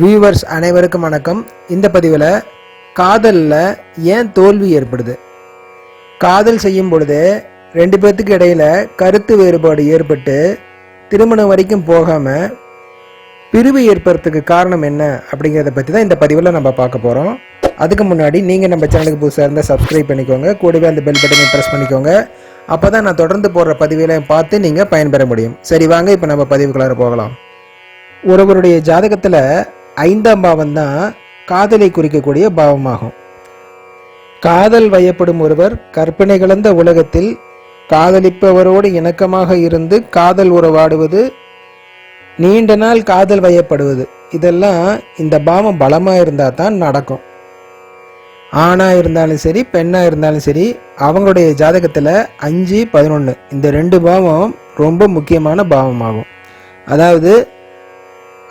Viewers அனைவருக்கும் வணக்கம். இந்த பதிவில் காதலில் ஏன் தோல்வி ஏற்படுது, காதல் செய்யும் பொழுது ரெண்டு பேர்த்துக்கு இடையில் கருத்து வேறுபாடு ஏற்பட்டு திருமணம் வரைக்கும் போகாமல் பிரிவு ஏற்படுறதுக்கு காரணம் என்ன அப்படிங்கிறத பற்றி தான் இந்த பதிவில் நம்ம பார்க்க போகிறோம். அதுக்கு முன்னாடி நீங்கள் நம்ம சேனலுக்கு புதுசாக இருந்தால் சப்ஸ்கிரைப் பண்ணிக்கோங்க, கூடவே அந்த பெல் பட்டனை ப்ரெஸ் பண்ணிக்கோங்க. அப்போ தான் நான் தொடர்ந்து போடுற பதிவுகளையும் பார்த்து நீங்கள் பயன்பெற முடியும். சரி வாங்க, இப்போ நம்ம பதிவுக்குள்ளார போகலாம். ஒருவருடைய ஜாதகத்தில் 5ஆம் பாவம் தான் காதலை குறிக்கக்கூடிய பாவமாகும். காதல் வயப்படும் ஒருவர் கற்பனை கலந்த உலகத்தில் காதலிப்பவரோடு இணக்கமாக இருந்து காதல் உறவாடுவது, நீண்ட நாள் காதல் வயப்படுவது, இதெல்லாம் இந்த பாவம் பலமாக இருந்தால் தான் நடக்கும். ஆணாக இருந்தாலும் சரி பெண்ணாக இருந்தாலும் சரி, அவங்களுடைய ஜாதகத்தில் 5, 11 இந்த 2 பாவம் ரொம்ப முக்கியமான பாவமாகும். அதாவது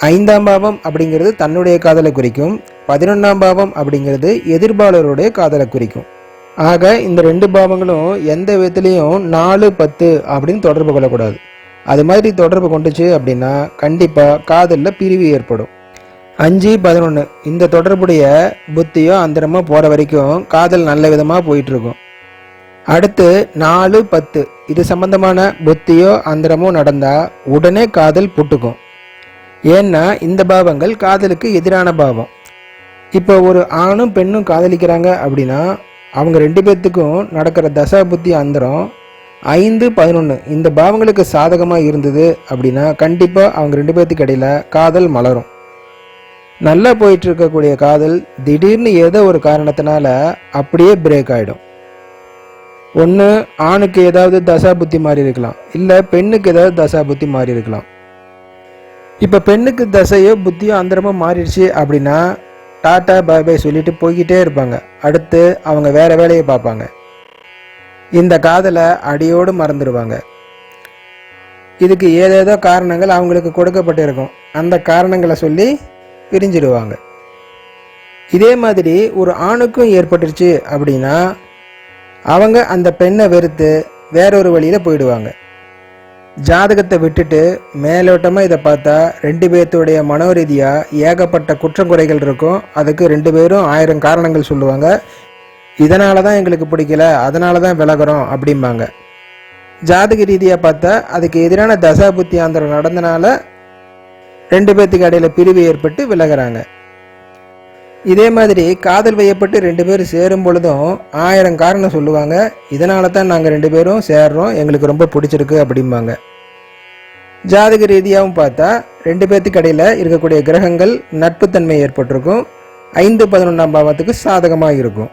5ஆம் பாவம் அப்படிங்கிறது தன்னுடைய காதலை குறிக்கும், 11ஆம் பாவம் அப்படிங்கிறது எதிர்பாளருடைய காதலை குறிக்கும். ஆக இந்த 2 பாவங்களும் எந்த விதத்துலேயும் 4, 10 அப்படின்னு தொடர்பு கொள்ளக்கூடாது. அது மாதிரி தொடர்பு கொண்டுச்சு அப்படின்னா கண்டிப்பாக காதலில் பிரிவு ஏற்படும். 5, 11 இந்த தொடர்புடைய புத்தியோ அந்தரமோ போகிற வரைக்கும் காதல் நல்ல விதமாக போயிட்டுருக்கும். அடுத்து 4, 10 இது சம்பந்தமான புத்தியோ அந்தரமோ நடந்தால் உடனே காதல் புட்டுக்கும். ஏன்னா இந்த பாவங்கள் காதலுக்கு எதிரான பாவம். இப்போ ஒரு ஆணும் பெண்ணும் காதலிக்கிறாங்க அப்படின்னா அவங்க 2 பேர்த்துக்கும் நடக்கிற தசா புத்தி அந்தரம் 5, 11 இந்த பாவங்களுக்கு சாதகமாக இருந்தது அப்படின்னா கண்டிப்பாக அவங்க 2 பேர்த்துக்கு இடையில் காதல் மலரும். நல்லா போயிட்டு இருக்கக்கூடிய காதல் திடீர்னு ஏதோ ஒரு காரணத்தினால அப்படியே பிரேக் ஆகிடும். ஒன்று ஆணுக்கு ஏதாவது தசா புத்தி மாறி இருக்கலாம், இல்லை பெண்ணுக்கு ஏதாவது தசா புத்தி மாறி இருக்கலாம். இப்போ பெண்ணுக்கு தசையோ புத்தியோ அந்தரமோ மாறிடுச்சு அப்படின்னா டாட்டா பாய் பாய் சொல்லிட்டு போய்கிட்டே இருப்பாங்க. அடுத்து அவங்க வேற வேலையை பார்ப்பாங்க. இந்த காதலை அடியோடு மறந்துடுவாங்க. இதுக்கு ஏதேதோ காரணங்கள் அவங்களுக்கு கொடுக்கப்பட்டிருக்கும், அந்த காரணங்களை சொல்லி பிரிஞ்சிடுவாங்க. இதே மாதிரி ஒரு ஆணுக்கும் ஏற்பட்டுருச்சு அப்படின்னா அவங்க அந்த பெண்ணை வெறுத்து வேறொரு வழியில் போயிடுவாங்க. ஜாதகத்தை விட்டுட்டு மேலோட்டமாக இதை பார்த்தா 2 பேர்த்துடைய மனோரீதியாக ஏகப்பட்ட குற்றங்குறைகள் இருக்கும். அதுக்கு 2 பேரும் 1000 காரணங்கள் சொல்லுவாங்க. இதனால தான் எங்களுக்கு பிடிக்கல, அதனால தான் விலகிறோம் அப்படிம்பாங்க. ஜாதக ரீதியாக பார்த்தா அதுக்கு எதிரான தசா புத்தி ஆந்திரம் நடந்தனால 2 பேர்த்துக்கு இடையில பிரிவு ஏற்பட்டு விலகிறாங்க. இதே மாதிரி காதல் வயப்பட்டு 2 பேரும் சேரும் பொழுதும் 1000 காரணம் சொல்லுவாங்க. இதனால தான் நாங்கள் 2 பேரும் சேர்றோம், எங்களுக்கு ரொம்ப பிடிச்சிருக்கு அப்படிம்பாங்க. ஜாதக ரீதியாகவும் பார்த்தா 2 பேர்த்துக்கு இடையில் இருக்கக்கூடிய கிரகங்கள் நட்புத்தன்மை ஏற்பட்டிருக்கும். 5, 11ஆம் பாவத்துக்கு சாதகமாக இருக்கும்.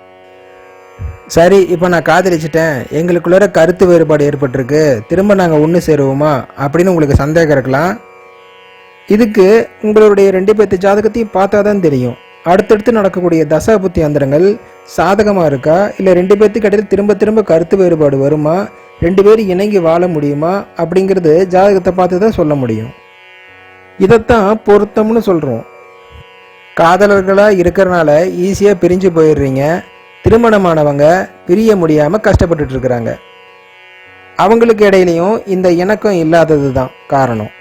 சரி, இப்போ நான் காதலிச்சிட்டேன், எங்களுக்குள்ள கருத்து வேறுபாடு ஏற்பட்டிருக்கு, திரும்ப நாங்கள் ஒன்று சேருவோமா அப்படின்னு உங்களுக்கு சந்தேகம் இருக்கலாம். இதுக்கு உங்களுடைய 2 பேர்த்து ஜாதகத்தையும் பார்த்தா தான் தெரியும். அடுத்தடுத்து நடக்கக்கூடிய தசா புத்தி அந்தரங்கள் சாதகமாக இருக்கா, இல்லை 2 பேர்த்துக்கு இடையில் திரும்ப திரும்ப கருத்து வேறுபாடு வருமா, 2 பேரும் இணங்கி வாழ முடியுமா அப்படிங்கிறது ஜாதகத்தை பார்த்து தான் சொல்ல முடியும். இதைத்தான் பொருத்தம்னு சொல்கிறோம். காதலர்களாக இருக்கிறனால ஈஸியாக பிரிஞ்சு போயிடுறீங்க. திருமணமானவங்க பிரிய முடியாமல் கஷ்டப்பட்டுட்டு இருக்கிறாங்க. அவங்களுக்கு இடையிலையும் இந்த இணக்கம் இல்லாதது தான் காரணம்.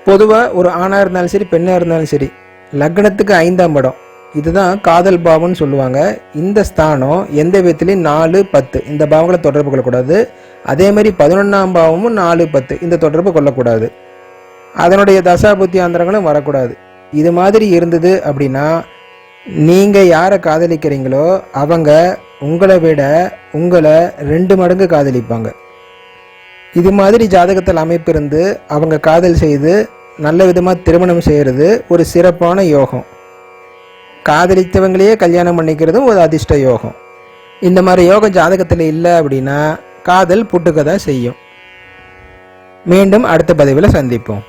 பொதுவாக ஒரு ஆணாக இருந்தாலும் சரி பெண்ணாக இருந்தாலும் சரி, லக்னத்துக்கு 5ஆம் இடம் இதுதான் காதல் பாவம்னு சொல்லுவாங்க. இந்த ஸ்தானம் எந்த விதத்துலையும் 4, 10 இந்த பாவங்களை தொடர்பு கொள்ளக்கூடாது. அதே மாதிரி 11ஆம் பாவமும் 4, 10 இந்த தொடர்பு கொள்ளக்கூடாது. அதனுடைய தசா புத்தி ஆந்திரங்களும் வரக்கூடாது. இது மாதிரி இருந்தது அப்படின்னா நீங்கள் யாரை காதலிக்கிறீங்களோ அவங்க உங்களை விட உங்களை 2 மடங்கு காதலிப்பாங்க. இது மாதிரி ஜாதகத்தில் அமைப்பு இருந்து அவங்க காதல் செய்து நல்ல விதமாக திருமணம் செய்கிறது ஒரு சிறப்பான யோகம். காதலித்தவங்களையே கல்யாணம் பண்ணிக்கிறதும் ஒரு அதிர்ஷ்ட யோகம். இந்த மாதிரி யோகம் ஜாதகத்தில் இல்லை அப்படின்னா காதல் புட்டுக்க தான் செய்யும். மீண்டும் அடுத்த பதிவில் சந்திப்போம்.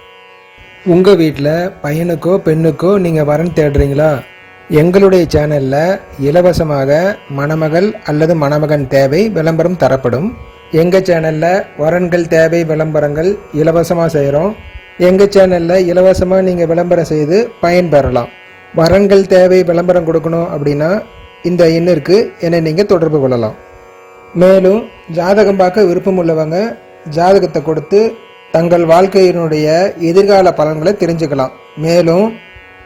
உங்கள் வீட்டில் பையனுக்கோ பெண்ணுக்கோ நீங்கள் வரன் தேடுறீங்களா? எங்களுடைய சேனலில் இலவசமாக மணமகள் அல்லது மணமகன் தேவை விளம்பரம் தரப்படும். எங்கள் சேனலில் வரன்கள் தேவை விளம்பரங்கள் இலவசமாக செய்கிறோம். எங்கள் சேனலில் இலவசமாக நீங்கள் விளம்பரம் செய்து பயன்பெறலாம். வரன்கள் தேவை விளம்பரம் கொடுக்கணும் அப்படின்னா இந்த எண்ணிற்கு என்னை நீங்கள் தொடர்பு கொள்ளலாம். மேலும் ஜாதகம் பார்க்க விருப்பம் உள்ளவங்க ஜாதகத்தை கொடுத்து தங்கள் வாழ்க்கையினுடைய எதிர்கால பலன்களை தெரிஞ்சுக்கலாம். மேலும்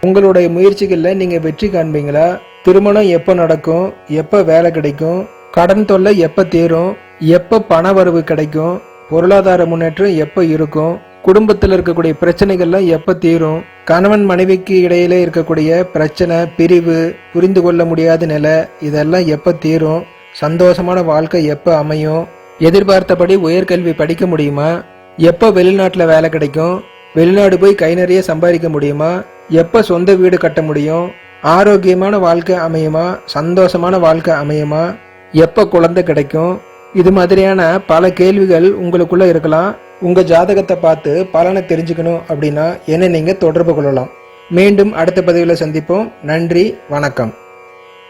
உங்களுடைய முயற்சிகளில் நீங்கள் வெற்றி காண்பீங்களா? திருமணம் எப்போ நடக்கும்? எப்போ வேலை கிடைக்கும்? கடன் தொல்லை எப்போ தீரும்? எப்போ பண வரவு கிடைக்கும்? பொருளாதார முன்னேற்றம் எப்போ இருக்கும்? குடும்பத்தில் இருக்கக்கூடிய பிரச்சனைகள்லாம் எப்போ தீரும்? கணவன் மனைவிக்கு இடையிலே இருக்கக்கூடிய பிரச்சனை, பிரிவு, புரிந்து கொள்ள முடியாத நிலை, இதெல்லாம் எப்போ தீரும்? சந்தோஷமான வாழ்க்கை எப்போ அமையும்? எதிர்பார்த்தபடி உயர்கல்வி படிக்க முடியுமா? எப்போ வெளிநாட்டில் வேலை கிடைக்கும்? வெளிநாடு போய் கை நிறைய சம்பாதிக்க முடியுமா? எப்போ சொந்த வீடு கட்ட முடியும்? ஆரோக்கியமான வாழ்க்கை அமையுமா? சந்தோஷமான வாழ்க்கை அமையுமா? எப்போ குழந்தை கிடைக்கும்? இது மாதிரியான பல கேள்விகள் உங்களுக்குள்ள இருக்கலாம். உங்க ஜாதகத்தை பார்த்து பலனை தெரிஞ்சுக்கணும் அப்படின்னா என்னை நீங்க தொடர்பு கொள்ளலாம். மீண்டும் அடுத்த பதிவில் சந்திப்போம். நன்றி, வணக்கம்.